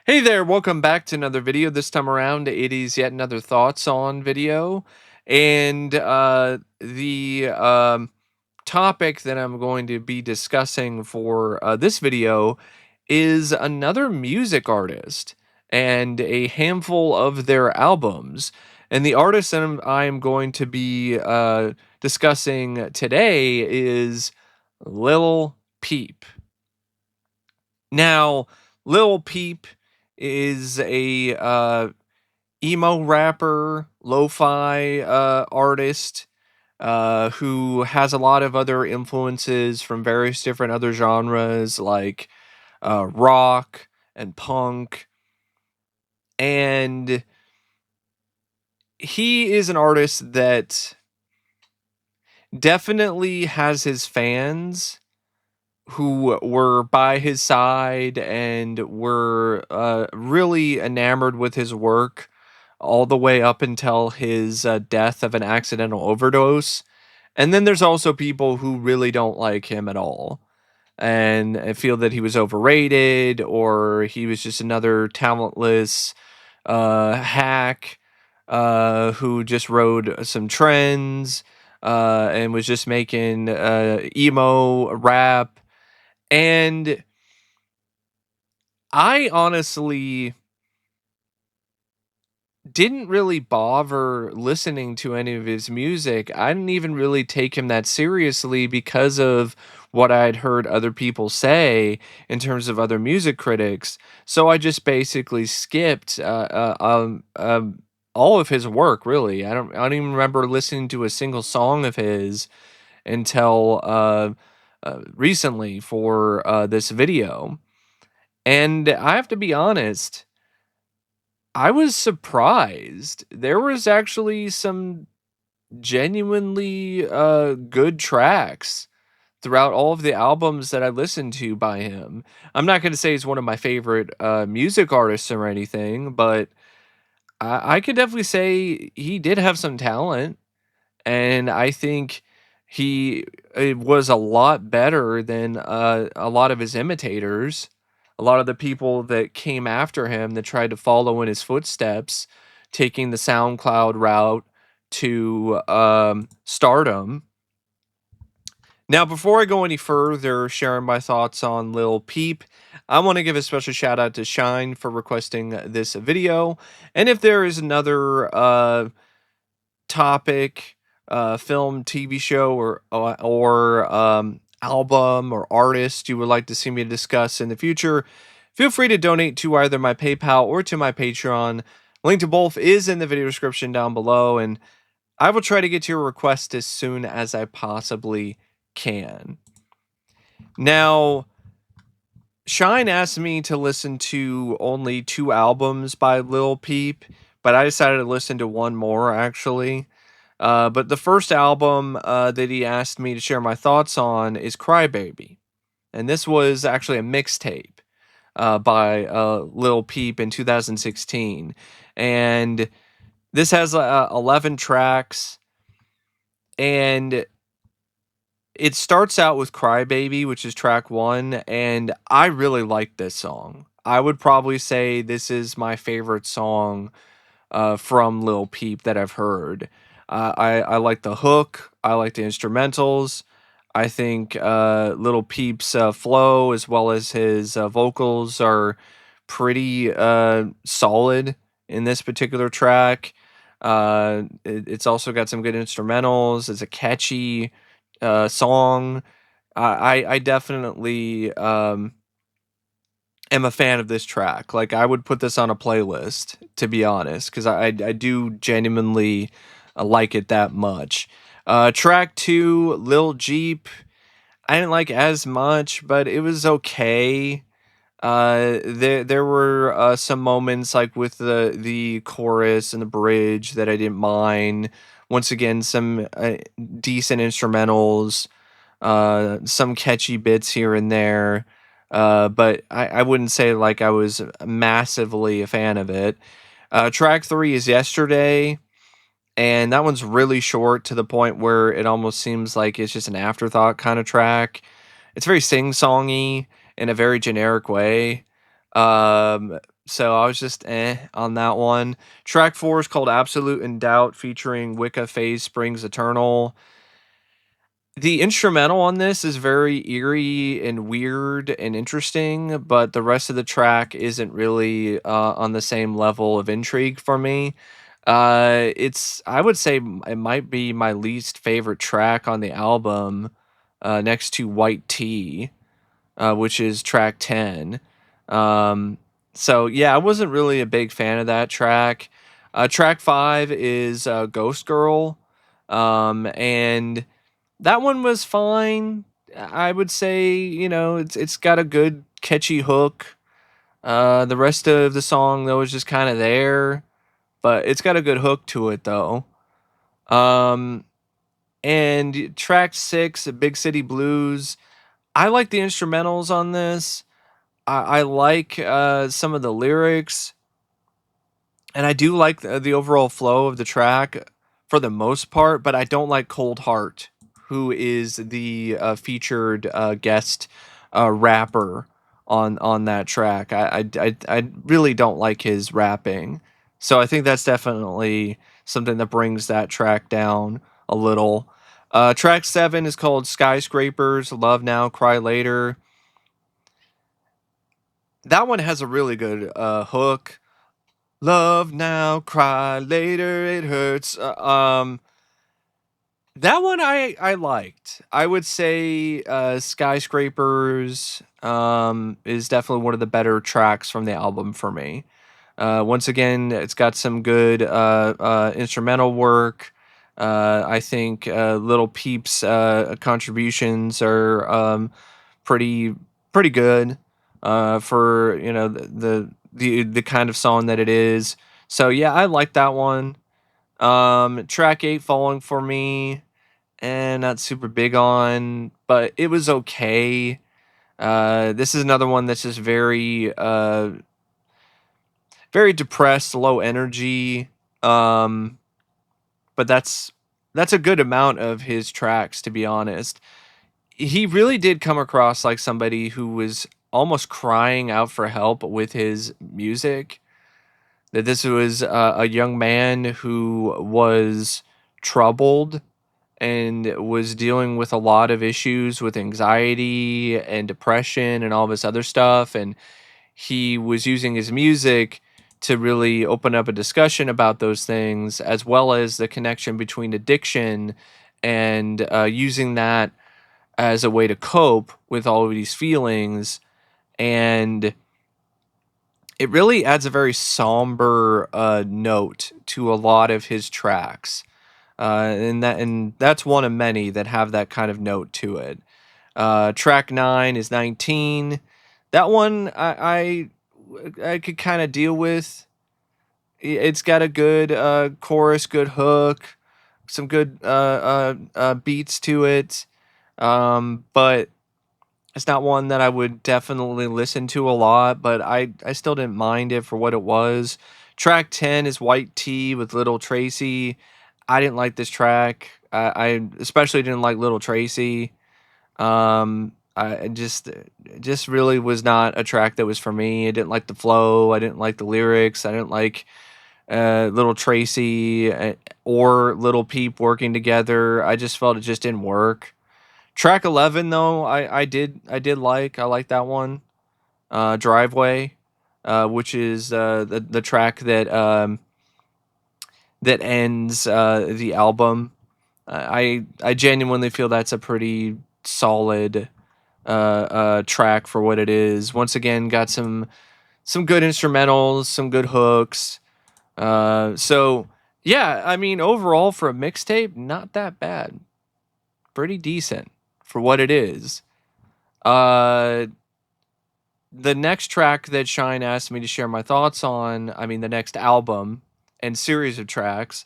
Hey there, welcome back to another video. This time around, it is yet another thoughts on video. And the topic that I'm going to be discussing for this video is another music artist and a handful of their albums. And the artist that I am going to be discussing today is Lil Peep. Now, Lil Peep is a emo rapper, lo-fi artist who has a lot of other influences from various different other genres like rock and punk. And he is an artist that definitely has his fans who were by his side and were really enamored with his work all the way up until his death of an accidental overdose. And then there's also people who really don't like him at all and feel that he was overrated or he was just another talentless hack who just rode some trends and was just making emo rap. And I honestly didn't really bother listening to any of his music. I didn't even really take him that seriously because of what I'd heard other people say in terms of other music critics. So I just basically skipped all of his work. Really, I don't even remember listening to a single song of his until recently for this video. And I have to be honest, I was surprised. There was actually some genuinely good tracks throughout all of the albums that I listened to by him. I'm not going to say he's one of my favorite music artists or anything, but I could definitely say he did have some talent. And I think he was a lot better than a lot of his imitators, a lot of the people that came after him that tried to follow in his footsteps, taking the SoundCloud route to stardom. Now, before I go any further sharing my thoughts on Lil Peep, I want to give a special shout out to Shine for requesting this video. And if there is another topic, film, TV show, or album or artist you would like to see me discuss in the future, feel free to donate to either my PayPal or to my Patreon. Link to both is in the video description down below, and I will try to get to your request as soon as I possibly can. Now, Shine asked me to listen to only 2 albums by Lil Peep, but I decided to listen to one more actually. But the first album that he asked me to share my thoughts on is Crybaby. And this was actually a mixtape by Lil Peep in 2016. And this has 11 tracks. And it starts out with Crybaby, which is track 1. And I really like this song. I would probably say this is my favorite song from Lil Peep that I've heard. I like the hook. I like the instrumentals. I think Lil Peep's flow as well as his vocals are pretty solid in this particular track. It's also got some good instrumentals. It's a catchy song. I definitely am a fan of this track. Like, I would put this on a playlist, to be honest, because I do genuinely like it that much. Track 2, Lil Jeep, I didn't like as much, but it was okay. There were some moments like with the chorus and the bridge that I didn't mind. Once again, some decent instrumentals, some catchy bits here and there. But I wouldn't say like I was massively a fan of it. Track 3 is Yesterday, and that one's really short to the point where it almost seems like it's just an afterthought kind of track. It's very sing-songy in a very generic way. Um, So I was just on that one. Track 4 is called Absolute in Doubt featuring Wicca Phase Springs Eternal. The instrumental on this is very eerie and weird and interesting, but the rest of the track isn't really on the same level of intrigue for me. I would say it might be my least favorite track on the album, next to White Tea, which is track 10. Um, so yeah, I wasn't really a big fan of that track. Track 5 is Ghost Girl. And that one was fine. I would say, it's got a good catchy hook. The rest of the song though is just kind of there, but it's got a good hook to it though. Um, and track 6, Big City Blues. I like the instrumentals on this. I like some of the lyrics, and I do like the overall flow of the track for the most part, but I don't like Cold Heart, who is the featured guest rapper on that track. I really don't like his rapping, so I think that's definitely something that brings that track down a little. Track 7 is called Skyscrapers, Love Now, Cry Later. That one has a really good hook. Love now, cry later, it hurts. That one I liked. I would say Skyscrapers is definitely one of the better tracks from the album for me. Once again, it's got some good instrumental work. I think Little Peep's contributions are pretty pretty good for the kind of song that it is. So yeah, I like that one. Track 8, Falling for Me, and not super big on, but it was okay. This is another one that's just very depressed, low energy. Um, but that's a good amount of his tracks, to be honest. He really did come across like somebody who was almost crying out for help with his music. That this was a young man who was troubled and was dealing with a lot of issues with anxiety and depression and all this other stuff. And he was using his music to really open up a discussion about those things, as well as the connection between addiction and using that as a way to cope with all of these feelings. And it really adds a very somber note to a lot of his tracks. And that's one of many that have that kind of note to it. Track 9 is 19. That one I could kind of deal with. It's got a good chorus, good hook, some good beats to it. But it's not one that I would definitely listen to a lot, but I still didn't mind it for what it was. Track 10 is White Tea with Little Tracy. I didn't like this track. I especially didn't like Little Tracy. I just it just really was not a track that was for me. I didn't like the flow. I didn't like the lyrics. I didn't like Little Tracy or Little Peep working together. I just felt it just didn't work. Track 11 though, I like that one. Driveway, which is the track that ends the album. I genuinely feel that's a pretty solid track for what it is. Once again, got some good instrumentals, some good hooks. So yeah, I mean overall for a mixtape, not that bad. Pretty decent for what it is. Uh, the next track that Shine asked me to share my thoughts on, I mean, the next album and series of tracks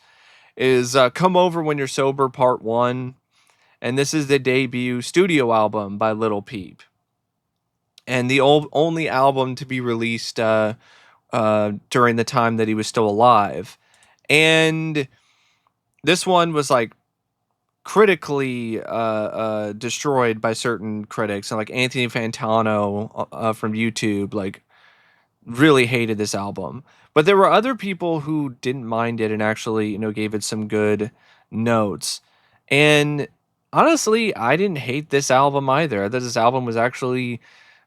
is Come Over When You're Sober Part 1. And this is the debut studio album by Lil Peep. And the only album to be released during the time that he was still alive. And this one was like critically destroyed by certain critics, and like Anthony Fantano from YouTube, like really hated this album. But there were other people who didn't mind it and actually, gave it some good notes. And honestly, I didn't hate this album either. I thought this album was actually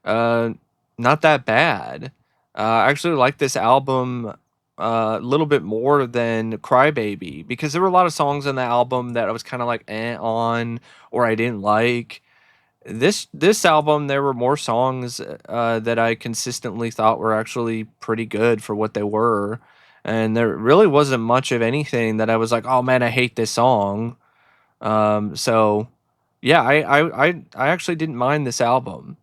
uh, not that bad. I actually like this album a little bit more than Crybaby because there were a lot of songs on the album that I was kind of like on or I didn't like. This album, there were more songs that I consistently thought were actually pretty good for what they were, and there really wasn't much of anything that I was like, "Oh man, I hate this song." So yeah, I actually didn't mind this album.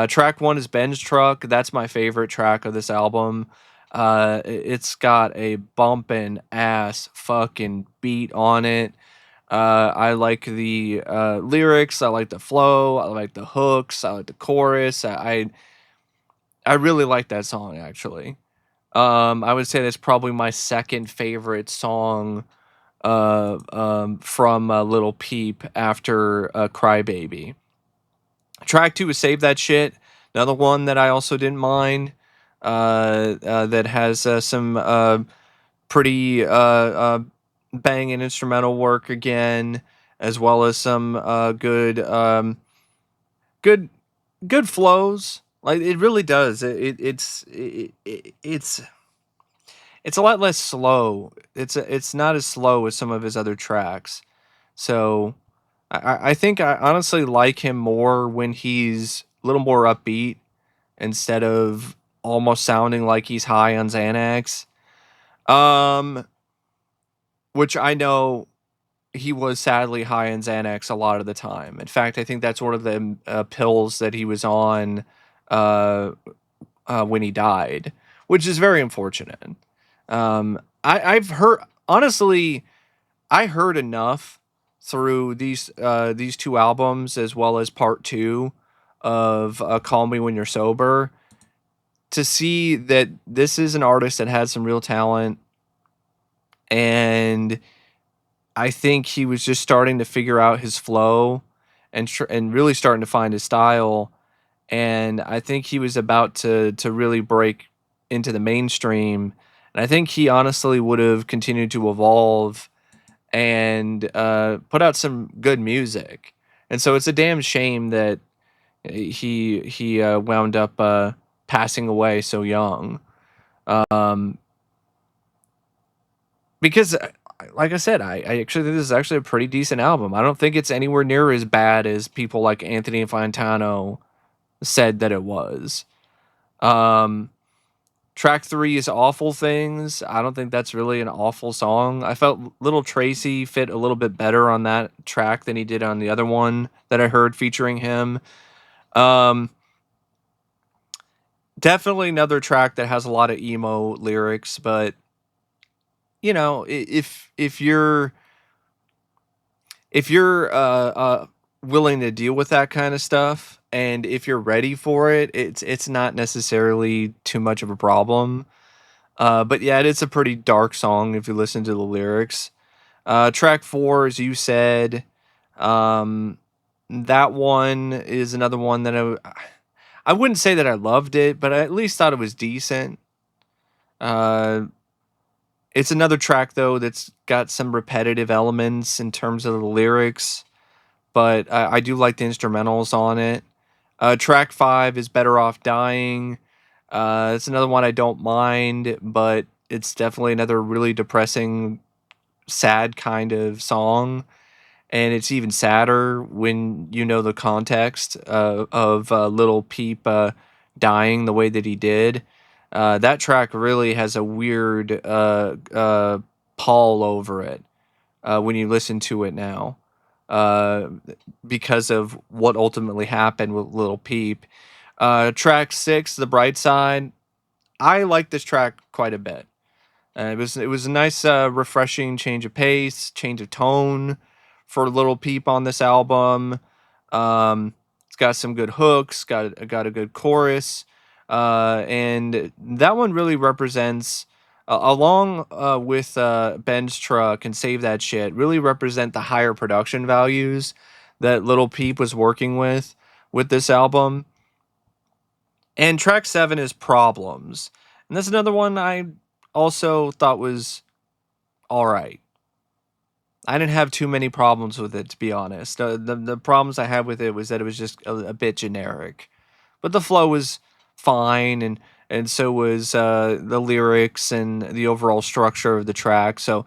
Track one is Ben's Truck. That's my favorite track of this album. It's got a bumpin' ass fucking beat on it. I like the lyrics. I like the flow. I like the hooks. I like the chorus. I really like that song actually. I would say that's probably my second favorite song from Little Peep after Crybaby. Track two is Save That Shit. Another one that I also didn't mind. That has some pretty banging instrumental work again, as well as some good good flows. Like it really does. It's a lot less slow. It's not as slow as some of his other tracks. So I think I honestly like him more when he's a little more upbeat instead of almost sounding like he's high on Xanax. Um, which I know he was sadly high on Xanax a lot of the time. In fact, I think that's one of the pills that he was on uh, when he died, which is very unfortunate. I've heard honestly, I heard enough through these two albums as well as part two of "Call Me When You're Sober" to see that this is an artist that had some real talent, and I think he was just starting to figure out his flow and really starting to find his style. And I think he was about to really break into the mainstream. And I think he honestly would have continued to evolve and put out some good music. And so it's a damn shame that he wound up passing away so young. Um, because like I said, I actually think this is actually a pretty decent album. I don't think it's anywhere near as bad as people like Anthony Fantano said that it was. Um, Track three is Awful Things. I don't think that's really an awful song. I felt Little Tracy fit a little bit better on that track than he did on the other one that I heard featuring him. Um, Definitely another track that has a lot of emo lyrics, but if you're willing to deal with that kind of stuff, and if you're ready for it, it's not necessarily too much of a problem. But yeah, it's a pretty dark song if you listen to the lyrics. Track four, as you said, um, that one is another one that I wouldn't say that I loved it, but I at least thought it was decent. Uh, it's another track though that's got some repetitive elements in terms of the lyrics, but I do like the instrumentals on it. Track five is Better Off Dying. It's another one I don't mind, but it's definitely another really depressing, sad kind of song. And it's even sadder when you know the context of Little Peep dying the way that he did. That track really has a weird pall over it when you listen to it now, uh, because of what ultimately happened with Little Peep. Track six, The Bright Side. I like this track quite a bit. It was a nice, refreshing change of pace, change of tone for Little Peep on this album. It's got some good hooks, got a good chorus, and that one really represents, along with Ben's Truck and Save That Shit, really represent the higher production values that Little Peep was working with this album. And track 7 is Problems. And that's another one I also thought was all right. I didn't have too many problems with it, to be honest. The problems I had with it was that it was just a bit generic, but the flow was fine, and so was the lyrics and the overall structure of the track. So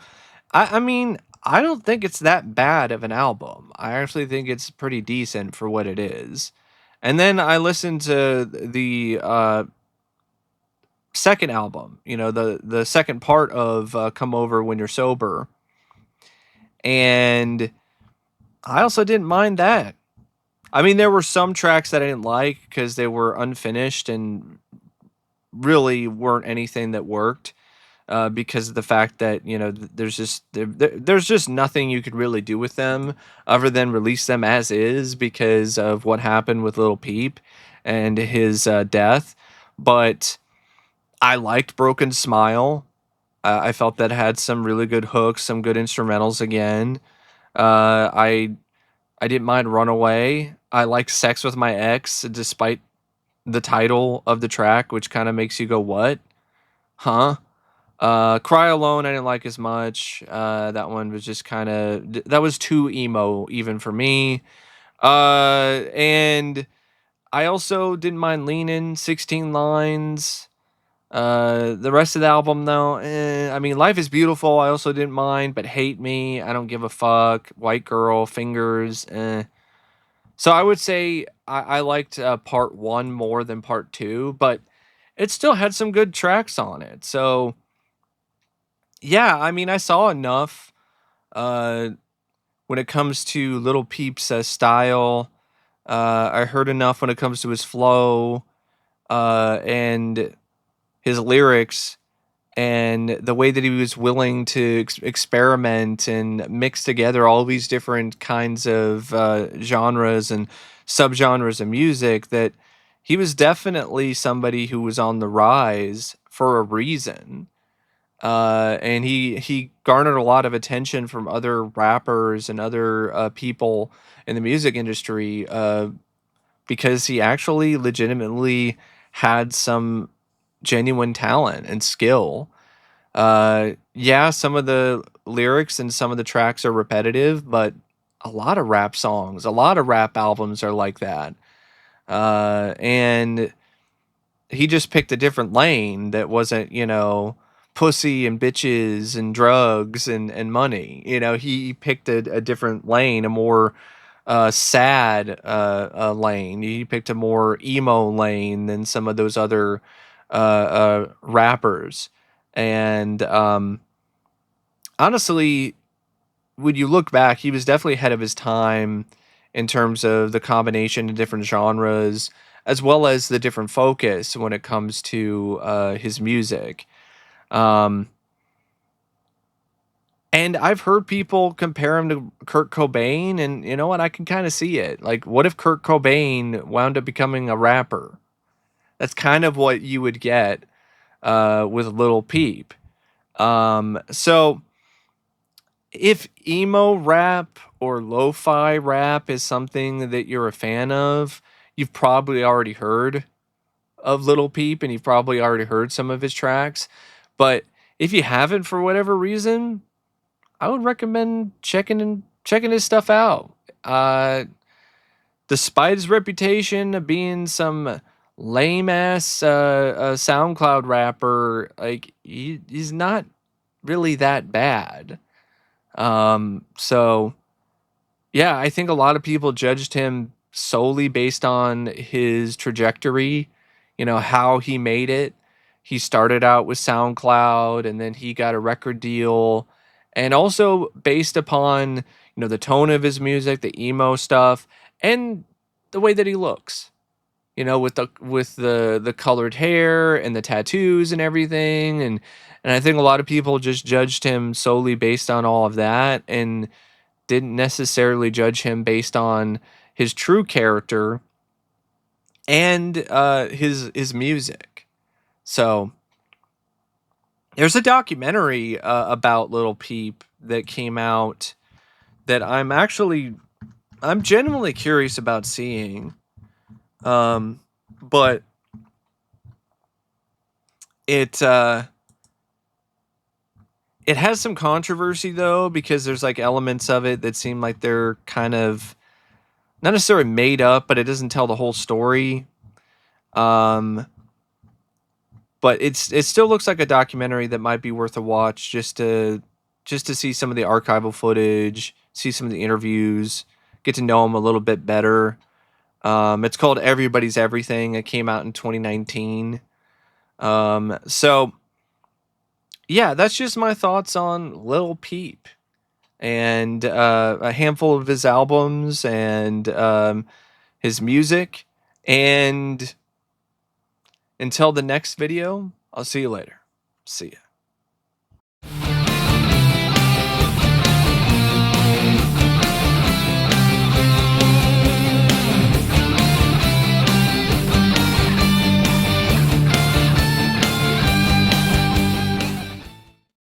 I mean, I don't think it's that bad of an album. I actually think it's pretty decent for what it is. And then I listened to the second album, the second part of "Come Over When You're Sober," and I also didn't mind that. I mean, there were some tracks that I didn't like because they were unfinished and really weren't anything that worked. Because of the fact that there's just nothing you could really do with them other than release them as is because of what happened with Lil Peep and his death. But I liked Broken Smile. I felt that had some really good hooks, some good instrumentals again. I didn't mind Runaway. I liked Sex with My Ex, despite the title of the track, which kind of makes you go, "What? Huh?" Cry Alone, I didn't like as much. That one was just kind of that was too emo even for me. And I also didn't mind Leanin', 16 Lines. The rest of the album though, I mean, Life is Beautiful. I also didn't mind, but Hate Me, I don't give a fuck. White Girl, Fingers. So I would say I liked part one more than part two, but it still had some good tracks on it. So yeah, I mean, I saw enough uh, when it comes to Little Peep's style. I heard enough when it comes to his flow and his lyrics and the way that he was willing to experiment and mix together all these different kinds of genres and subgenres of music, that he was definitely somebody who was on the rise for a reason. And he garnered a lot of attention from other rappers and other people in the music industry because he actually legitimately had some genuine talent and skill. Yeah, some of the lyrics and some of the tracks are repetitive, but a lot of rap songs, a lot of rap albums are like that. And he just picked a different lane that wasn't, pussy and bitches and drugs and money. He picked a different lane, a more sad lane. He picked a more emo lane than some of those other rappers. And honestly, when you look back, he was definitely ahead of his time in terms of the combination of different genres, as well as the different focus when it comes to his music. Um, and I've heard people compare him to Kurt Cobain, and you know what? I can kind of see it. Like, what if Kurt Cobain wound up becoming a rapper? That's kind of what you would get with Lil Peep. So if emo rap or lo-fi rap is something that you're a fan of, you've probably already heard of Little Peep and you've probably already heard some of his tracks. But if you haven't for whatever reason, I would recommend checking his stuff out. Uh, Despite his reputation of being some lame ass SoundCloud rapper, like he's not really that bad. So yeah, I think a lot of people judged him solely based on his trajectory, how he made it. He started out with SoundCloud and then he got a record deal. And also based upon, the tone of his music, the emo stuff, and the way that he looks. With the colored hair and the tattoos and everything. And I think a lot of people just judged him solely based on all of that and didn't necessarily judge him based on his true character and his music. So there's a documentary about Little Peep that came out that I'm genuinely curious about seeing. But it it has some controversy though, because there's like elements of it that seem like they're kind of not necessarily made up, but it doesn't tell the whole story. Um, but it still looks like a documentary that might be worth a watch, just to see some of the archival footage, see some of the interviews, get to know him a little bit better. It's called Everybody's Everything. It came out in 2019. So yeah, that's just my thoughts on Lil Peep and a handful of his albums and his music. And until the next video, I'll see you later. See ya.